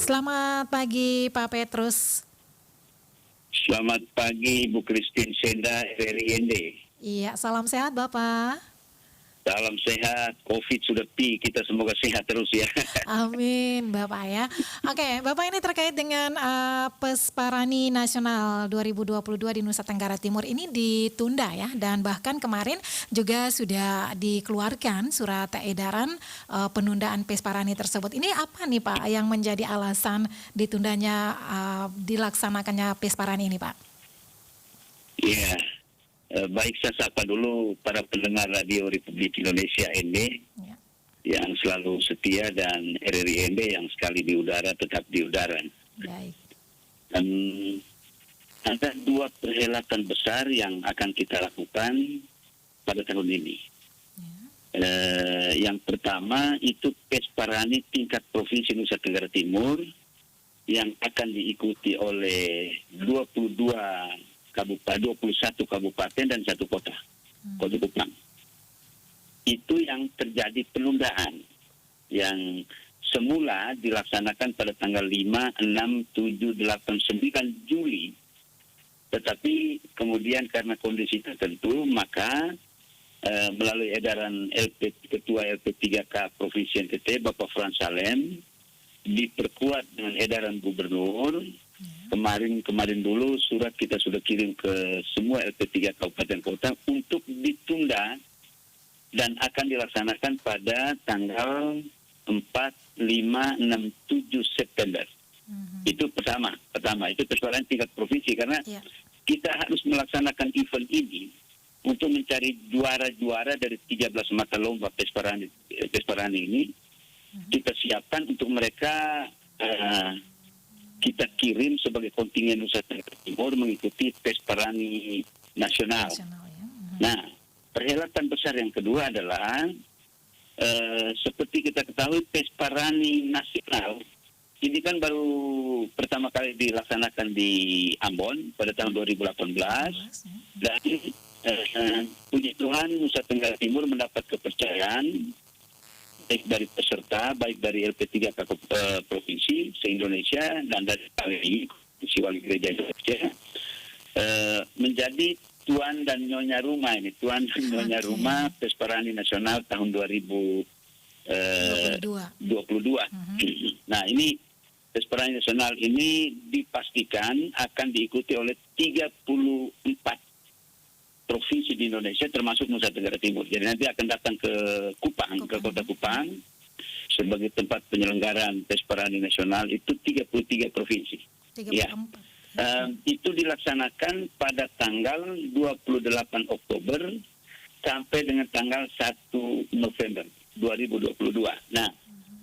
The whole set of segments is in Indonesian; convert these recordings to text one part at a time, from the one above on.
Selamat pagi Pak Petrus. Selamat pagi Bu Christine Senda RRIND. Iya, salam sehat Bapak. Salam sehat, COVID sudah kita semoga sehat terus ya. Amin Bapak ya. Oke, Bapak, ini terkait dengan Pesparani Nasional 2022 di Nusa Tenggara Timur ini ditunda ya, dan bahkan kemarin juga sudah dikeluarkan surat edaran penundaan Pesparani tersebut. Ini apa nih Pak yang menjadi alasan ditundanya dilaksanakannya Pesparani ini Pak? Iya, baik saya sapa dulu para pendengar Radio Republik Indonesia ND Ya. yang selalu setia dan RRIND yang sekali di udara tetap di udara. Baik. Dan ada dua perhelatan besar yang akan kita lakukan pada tahun ini. Yang pertama itu Pesparani tingkat Provinsi Nusa Tenggara Timur yang akan diikuti oleh 21 kabupaten dan 1 kota, Kota Kupang. Itu yang terjadi penundaan yang semula dilaksanakan pada tanggal 5, 6, 7, 8, 9 Juli. Tetapi kemudian karena kondisi tertentu maka melalui edaran Ketua LP3K Provinsi NTT Bapak Frans Salem diperkuat dengan edaran Gubernur. Kemarin dulu surat kita sudah kirim ke semua LP3 Kabupaten Kota untuk ditunda dan akan dilaksanakan pada tanggal 4, 5, 6, 7 September. Itu pertama itu Pesparani tingkat provinsi karena kita harus melaksanakan event ini untuk mencari juara-juara dari 13 mata lomba Pesparani ini. Kita siapkan untuk mereka kita kirim sebagai kontingen Nusa Tenggara Timur mengikuti Pesparani Nasional. Nah, perhelatan besar yang kedua adalah seperti kita ketahui Pesparani Nasional ini kan baru pertama kali dilaksanakan di Ambon pada tahun 2018 dan puji Tuhan Nusa Tenggara Timur mendapat kepercayaan baik dari peserta, baik dari LP3 Provinsi se-Indonesia dan dari KWI, Komisi Wali Gereja Indonesia, menjadi tuan dan nyonya rumah ini, tuan dan nyonya rumah Pesparani Nasional tahun 2022. Nah, ini Pesparani Nasional ini dipastikan akan diikuti oleh 34 provinsi di Indonesia termasuk Nusa Tenggara Timur. Jadi nanti akan datang ke Kupang, ke Kota Kupang sebagai tempat penyelenggaraan Pesparani Nasional itu 33 provinsi. 34. Ya. Itu dilaksanakan pada tanggal 28 Oktober sampai dengan tanggal 1 November 2022. Nah,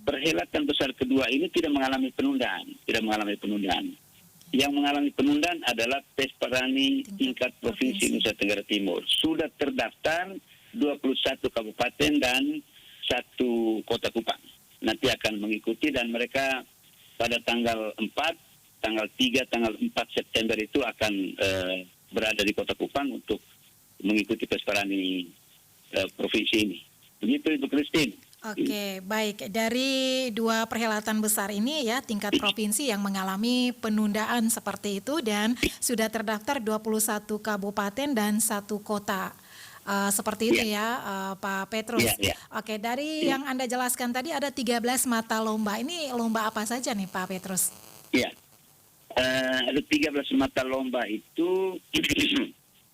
perhelatan besar kedua ini tidak mengalami penundaan. Yang mengalami penundaan adalah Pesparani tingkat Provinsi Nusa Tenggara Timur. Sudah terdaftar 21 kabupaten dan 1 kota Kupang. Nanti akan mengikuti dan mereka pada tanggal 4, tanggal 3, tanggal 4 September itu akan berada di kota Kupang untuk mengikuti Pesparani provinsi ini. Begitu Ibu Christine. Oke, baik. Dari dua perhelatan besar ini ya, tingkat provinsi yang mengalami penundaan seperti itu dan sudah terdaftar 21 kabupaten dan 1 kota. Seperti itu ya, Pak Petrus. Oke, dari yang Anda jelaskan tadi ada 13 mata lomba. Ini lomba apa saja nih Pak Petrus? Iya, ada 13 mata lomba itu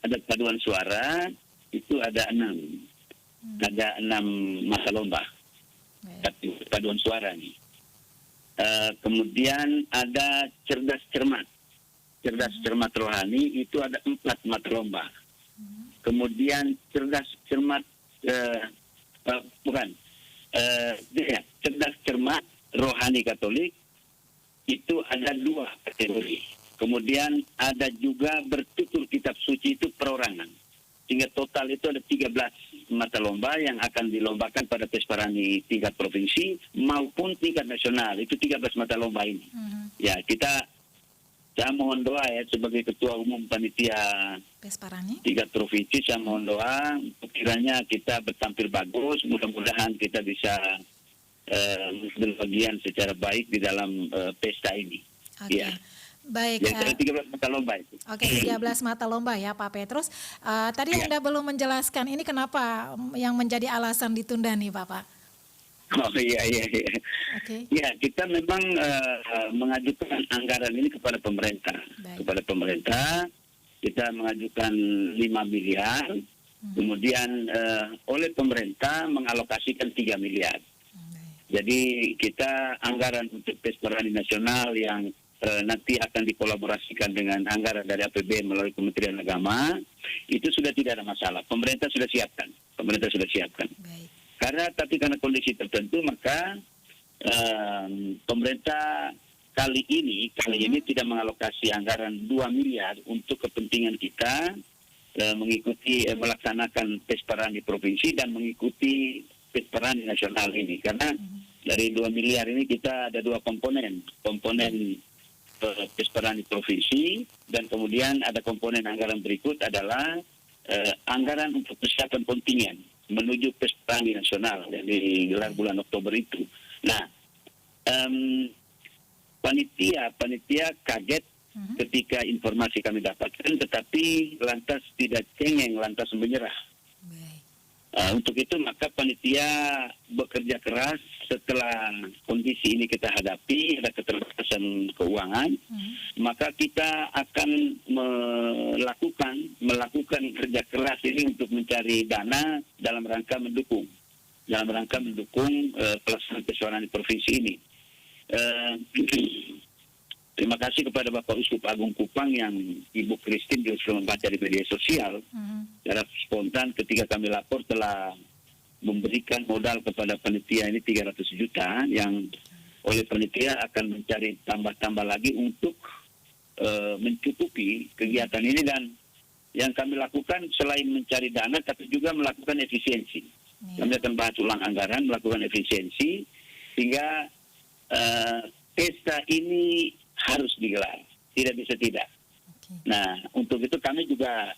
ada paduan suara, itu ada 6. Ada 6 mata lomba. Paduan suara nih. Kemudian ada cerdas cermat rohani itu ada 4 mata lomba. Kemudian cerdas cermat cerdas cermat rohani Katolik itu ada 2 kategori. Kemudian ada juga bertutur kitab suci itu perorangan. Sehingga total itu ada 13 mata lomba yang akan dilombakan pada Pesparani tingkat provinsi maupun tingkat nasional. Itu 13 mata lomba ini. Ya, saya mohon doa ya sebagai Ketua Umum Panitia Pesparani tingkat provinsi, saya mohon doa kiranya kita bertampil bagus, mudah-mudahan kita bisa berbagian secara baik di dalam pesta ini. Oke. Ya. Baik. Jadi ada 13 mata lomba itu. Oke, 13 mata lomba ya Pak Petrus. Tadi Anda belum menjelaskan ini kenapa yang menjadi alasan ditunda nih Bapak. Oh iya. Oke. Ya, kita memang mengajukan anggaran ini kepada pemerintah. Baik. Kepada pemerintah, kita mengajukan 5 miliar, kemudian oleh pemerintah mengalokasikan 3 miliar. Baik. Jadi kita anggaran untuk Pesparani Nasional yang nanti akan dikolaborasikan dengan anggaran dari APBN melalui Kementerian Agama, itu sudah tidak ada masalah. Pemerintah sudah siapkan. Baik. Karena kondisi tertentu, maka pemerintah kali ini tidak mengalokasi anggaran 2 miliar untuk kepentingan kita mengikuti melaksanakan Pesparani provinsi dan mengikuti Pesparani nasional ini. Karena dari 2 miliar ini kita ada 2 komponen Pesparani provinsi, dan kemudian ada komponen anggaran berikut adalah anggaran untuk persiapan kontingen menuju Pesparani nasional yang digelar bulan Oktober itu. Nah, panitia kaget ketika informasi kami dapatkan, tetapi lantas tidak cengeng, lantas menyerah. Baik. Untuk itu maka panitia bekerja keras. Setelah kondisi ini kita hadapi, ada keterbatasan keuangan, maka kita akan melakukan kerja keras ini untuk mencari dana dalam rangka mendukung pelaksanaan Pesparani provinsi ini. Terima kasih kepada Bapak Uskup Agung Kupang yang Ibu Christine juga sudah membaca di media sosial. Secara spontan ketika kami lapor telah memberikan modal kepada panitia ini 300 juta yang oleh panitia akan mencari tambah-tambah lagi untuk mencukupi kegiatan ini. Dan yang kami lakukan selain mencari dana tapi juga melakukan efisiensi. Kami akan bahas ulang anggaran, melakukan efisiensi sehingga pesta ini harus digelar, tidak bisa tidak. Nah, untuk itu kami juga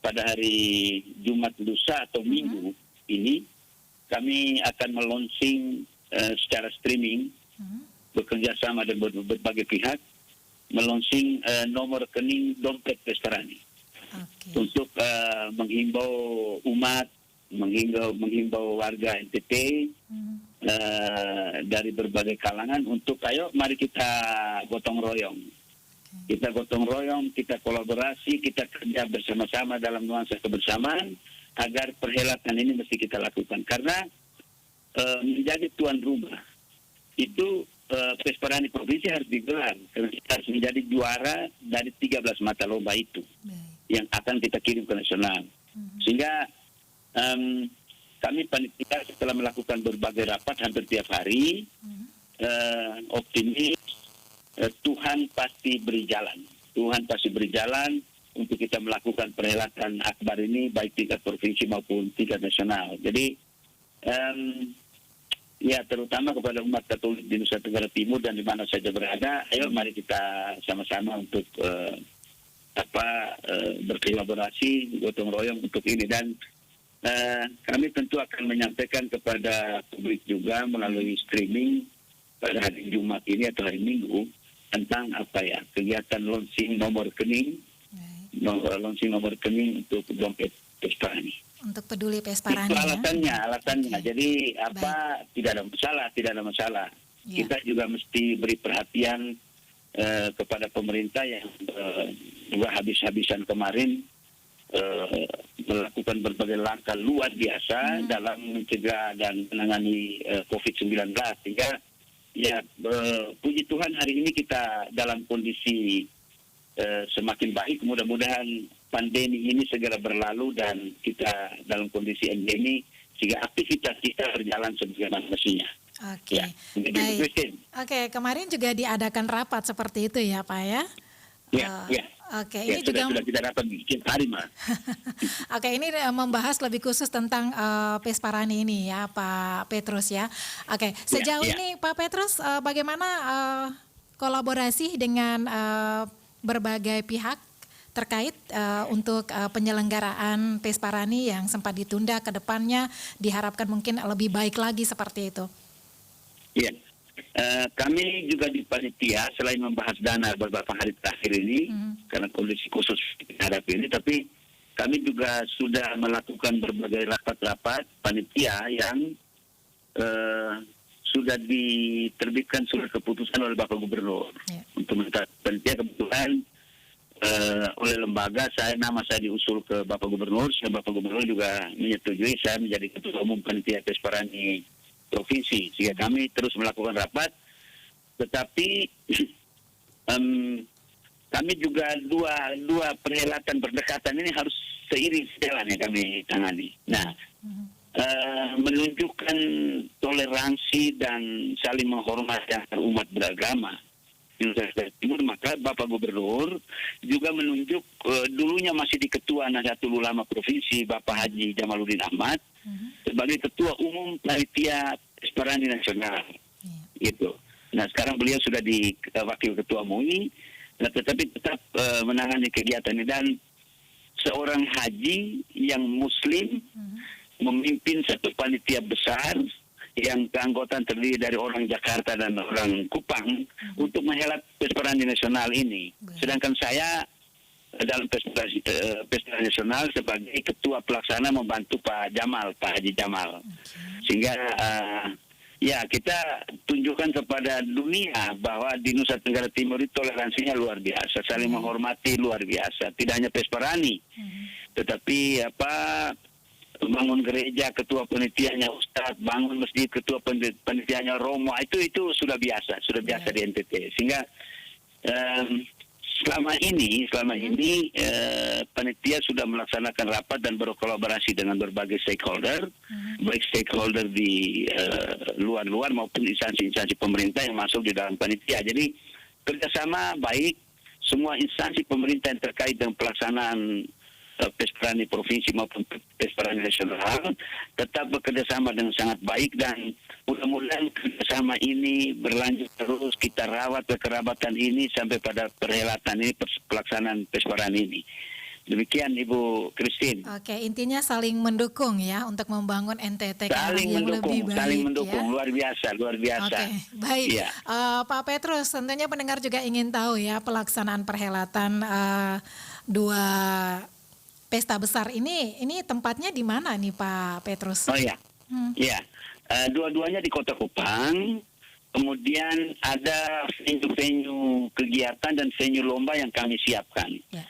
pada hari Jumat lusa atau Minggu ini kami akan melonsing secara streaming bekerja sama dengan berbagai pihak, melonsing nomor rekening dompet Pesparani untuk menghimbau umat, menghimbau warga NTT dari berbagai kalangan untuk ayo mari kita gotong royong. Kita gotong royong, kita kolaborasi, kita kerja bersama-sama dalam nuansa kebersamaan agar perhelatan ini mesti kita lakukan. Karena menjadi tuan rumah itu Pesparani provinsi harus digelar. Karena kita harus menjadi juara dari 13 mata lomba itu yang akan kita kirim ke nasional. Sehingga kami panitia setelah melakukan berbagai rapat hampir tiap hari, optimis Tuhan pasti beri jalan untuk kita melakukan perhelatan akbar ini baik tingkat provinsi maupun tingkat nasional. Jadi ya terutama kepada umat Katolik di Nusa Tenggara Timur dan di mana saja berada, ayo mari kita sama-sama untuk berkolaborasi, gotong royong untuk ini. Dan kami tentu akan menyampaikan kepada publik juga melalui streaming pada hari Jumat ini atau hari Minggu tentang kegiatan launching nomor rekening, untuk dompet Pesparani. Untuk peduli Pesparani. Itu alasannya. Jadi tidak ada masalah. Ya. Kita juga mesti beri perhatian kepada pemerintah yang juga habis-habisan kemarin melakukan berbagai langkah luar biasa dalam mencegah dan menangani COVID-19, sehingga ya puji Tuhan hari ini kita dalam kondisi semakin baik. Mudah-mudahan pandemi ini segera berlalu dan kita dalam kondisi endemi sehingga aktivitas kita berjalan sebagaimana mestinya. Oke, baik. Oke, kemarin juga diadakan rapat seperti itu ya Pak ya? Ya. Oke, ini sudah kita dapat bikin hari mah. Oke, ini membahas lebih khusus tentang Pesparani ini ya Pak Petrus ya. Oke, sejauh ini Pak Petrus bagaimana kolaborasi dengan berbagai pihak terkait untuk penyelenggaraan Pesparani yang sempat ditunda ke depannya diharapkan mungkin lebih baik lagi seperti itu. Iya. Kami juga di panitia selain membahas dana beberapa hari terakhir ini karena kondisi khusus terhadap ini, tapi kami juga sudah melakukan berbagai rapat-rapat panitia yang sudah diterbitkan surat keputusan oleh Bapak Gubernur. Untuk panitia kebetulan oleh lembaga nama saya diusul ke Bapak Gubernur, sehingga Bapak Gubernur juga menyetujui saya menjadi ketua umum panitia Pesparani provinsi, sehingga kami terus melakukan rapat. Tetapi kami juga dua perhelatan berdekatan ini harus seiring sejalan yang kami tangani. Nah, menunjukkan toleransi dan saling menghormati antar umat beragama di Nusa Tenggara Timur, maka Bapak Gubernur juga menunjuk dulunya masih di Ketua Nahdlatul Ulama Provinsi Bapak Haji Jamaluddin Ahmad sebagai Ketua Umum Panitia Pesparani Nasional, gitu. Nah, sekarang beliau sudah di Wakil Ketua MUI, tetapi tetap menangani kegiatan ini. Dan seorang haji yang Muslim memimpin satu panitia besar yang keanggotaan terdiri dari orang Jakarta dan orang Kupang untuk menghelat Pesparani Nasional ini. Sedangkan saya dalam Pesparani Nasional sebagai ketua pelaksana membantu Pak Haji Jamal. Sehingga ya kita tunjukkan kepada dunia bahwa di Nusa Tenggara Timur itu toleransinya luar biasa, saling menghormati luar biasa. Tidak hanya Pesparani, tetapi bangun gereja ketua penitianya Ustadz, bangun masjid ketua penitianya Romo, itu sudah biasa di NTT. Sehingga selama ini panitia sudah melaksanakan rapat dan berkolaborasi dengan berbagai stakeholder, baik stakeholder di luar maupun instansi-instansi pemerintah yang masuk di dalam panitia. Jadi kerjasama baik, semua instansi pemerintah yang terkait dengan pelaksanaan Pesparani Provinsi maupun Pesparani Nasional tetap bekerjasama dengan sangat baik, dan mudah-mudahan kerjasama ini berlanjut terus, kita rawat kekerabatan ini sampai pada perhelatan ini, pelaksanaan Pesparani ini. Demikian Ibu Christine. Oke, intinya saling mendukung ya untuk membangun NTT ke arah yang lebih baik. Saling mendukung, ya? Luar biasa. Oke, baik. Ya. Pak Petrus, tentunya pendengar juga ingin tahu ya pelaksanaan perhelatan dua pesta besar ini tempatnya di mana nih Pak Petrus? Oh ya, dua-duanya di Kota Kupang. Kemudian ada venue kegiatan dan venue lomba yang kami siapkan. Ya.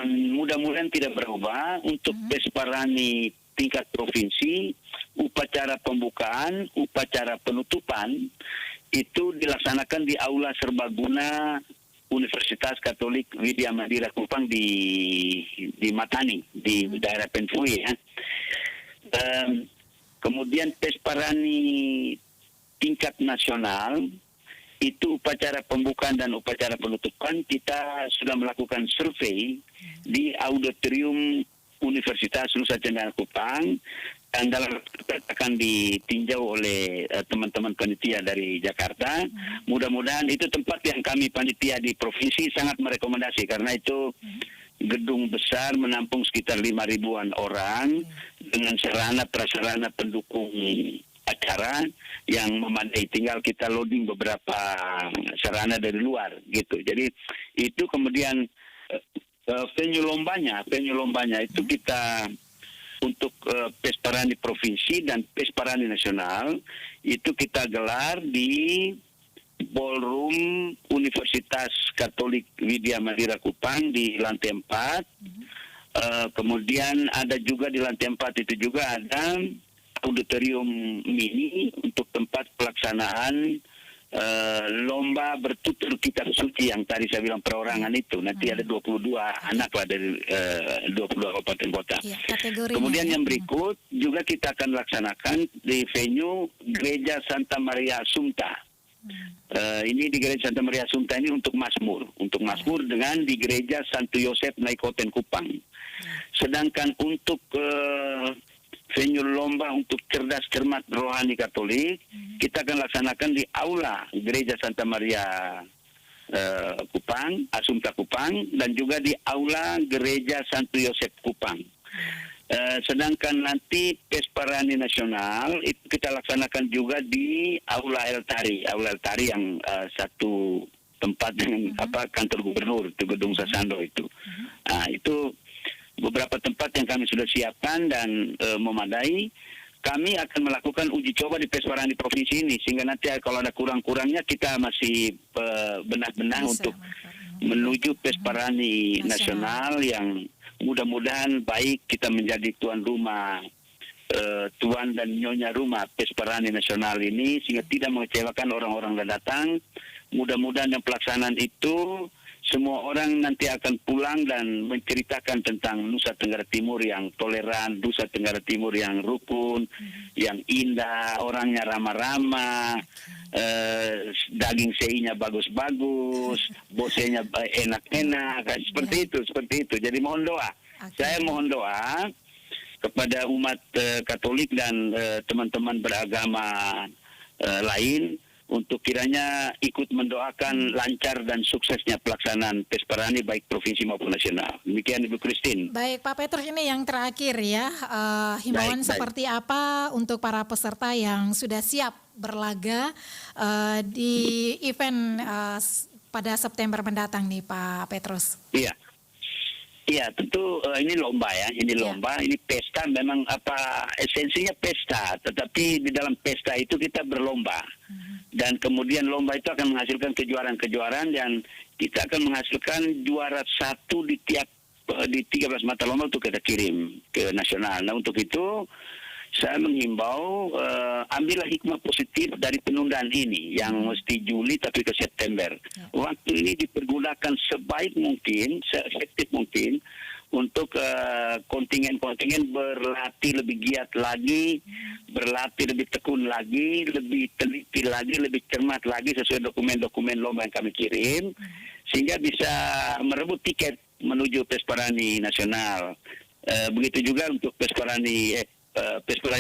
Mudah-mudahan tidak berubah untuk Pesparani tingkat provinsi. Upacara pembukaan, upacara penutupan itu dilaksanakan di Aula Serbaguna Universitas Katolik Widya Mandira Kupang di Matani, di daerah Pensui ya. Kemudian Pesparani tingkat nasional itu upacara pembukaan dan upacara penutupan kita sudah melakukan survei di auditorium Universitas Nusa Tenggara Kupang, dan akan ditinjau oleh teman-teman panitia dari Jakarta. Mudah-mudahan itu tempat yang kami panitia di provinsi sangat merekomendasi, karena itu gedung besar menampung sekitar 5.000-an orang dengan sarana prasarana pendukung acara yang memadai. Tinggal kita loading beberapa sarana dari luar gitu. Jadi itu kemudian venue lombanya itu kita untuk Pesparani Provinsi dan Pesparani Nasional itu kita gelar di Ballroom Universitas Katolik Widya Mandira Kupang di lantai 4. Kemudian ada juga di lantai 4 itu juga ada auditorium mini untuk tempat pelaksanaan lomba bertutur kitab suci yang tadi saya bilang perorangan itu. Nanti ada 22 anak lah dari 22 kabupaten kota. Ya, kemudian yang berikut juga kita akan laksanakan di venue Gereja Santa Maria Assumpta. Ini di Gereja Santa Maria Assumpta ini untuk Mazmur dengan di Gereja Santo Yosef Naikoten Kupang. Sedangkan untuk venue lomba untuk cerdas cermat rohani Katolik kita akan laksanakan di aula Gereja Santa Maria Kupang, Asumta Kupang, dan juga di Aula Gereja Santo Yosef Kupang. Sedangkan nanti Pesparani Nasional itu kita laksanakan juga di Aula El Tari yang satu tempat dengan kantor gubernur di Gedung Sasando itu. Itu beberapa tempat yang kami sudah siapkan dan memadai. Kami akan melakukan uji coba di Pesparani provinsi ini sehingga nanti kalau ada kurang-kurangnya kita masih benar-benar untuk menuju Pesparani Nasional yang mudah-mudahan baik kita menjadi tuan rumah, tuan dan nyonya rumah Pesparani Nasional ini sehingga tidak mengecewakan orang-orang yang datang. Mudah-mudahan yang pelaksanaan itu semua orang nanti akan pulang dan menceritakan tentang Nusa Tenggara Timur yang toleran, Nusa Tenggara Timur yang rukun, yang indah, orangnya ramah-ramah, daging seinya bagus-bagus, bosenya enak-enak, seperti itu. Jadi mohon doa. Saya mohon doa kepada umat Katolik dan teman-teman beragama lain untuk kiranya ikut mendoakan lancar dan suksesnya pelaksanaan Pesparani baik provinsi maupun nasional. Demikian Ibu Christine. Baik Pak Petrus, ini yang terakhir ya, himbauan seperti apa untuk para peserta yang sudah siap berlaga di event pada September mendatang nih Pak Petrus? Iya, tentu ini lomba ya, ini pesta memang esensinya pesta, tetapi di dalam pesta itu kita berlomba. Dan kemudian lomba itu akan menghasilkan kejuaraan-kejuaraan dan kita akan menghasilkan juara satu di 13 mata lomba untuk kita kirim ke nasional. Nah untuk itu saya menghimbau ambillah hikmah positif dari penundaan ini yang mesti Juli tapi ke September. Waktu ini dipergunakan sebaik mungkin, seefektif mungkin untuk kontingen-kontingen berlatih lebih giat lagi, berlatih lebih tekun lagi, lebih teliti lagi, lebih cermat lagi sesuai dokumen-dokumen lomba yang kami kirim, sehingga bisa merebut tiket menuju Pesparani Nasional. Begitu juga untuk Pesparani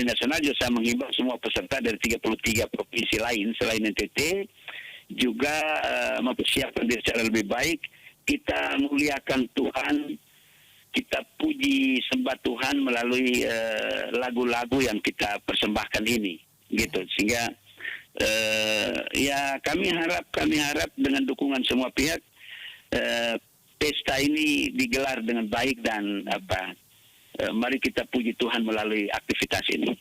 Nasional juga saya menghimbau semua peserta dari 33 provinsi lain selain NTT juga mempersiapkan diri secara lebih baik. Kita muliakan Tuhan, kita puji sembah Tuhan melalui lagu-lagu yang kita persembahkan ini, gitu. Sehingga ya kami harap dengan dukungan semua pihak pesta ini digelar dengan baik dan mari kita puji Tuhan melalui aktivitas ini.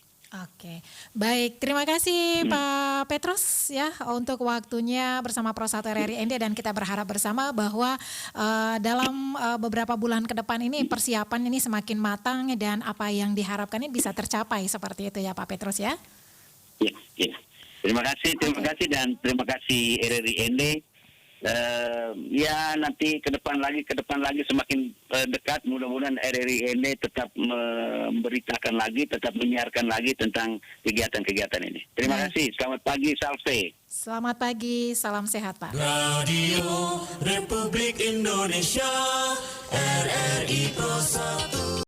Oke, baik. Terima kasih Pak Petrus ya untuk waktunya bersama Pro 1 RRI ND dan kita berharap bersama bahwa dalam beberapa bulan ke depan ini persiapan ini semakin matang dan apa yang diharapkan ini bisa tercapai seperti itu ya Pak Petrus ya. Iya. Terima kasih dan terima kasih RRI ND. Ya nanti ke depan lagi semakin dekat, mudah-mudahan RRI ND tetap memberitakan lagi, tetap menyiarkan lagi tentang kegiatan-kegiatan ini. Terima kasih, selamat pagi, salve. Selamat pagi, salam sehat Pak. Radio Republik Indonesia, RRI Pro 1.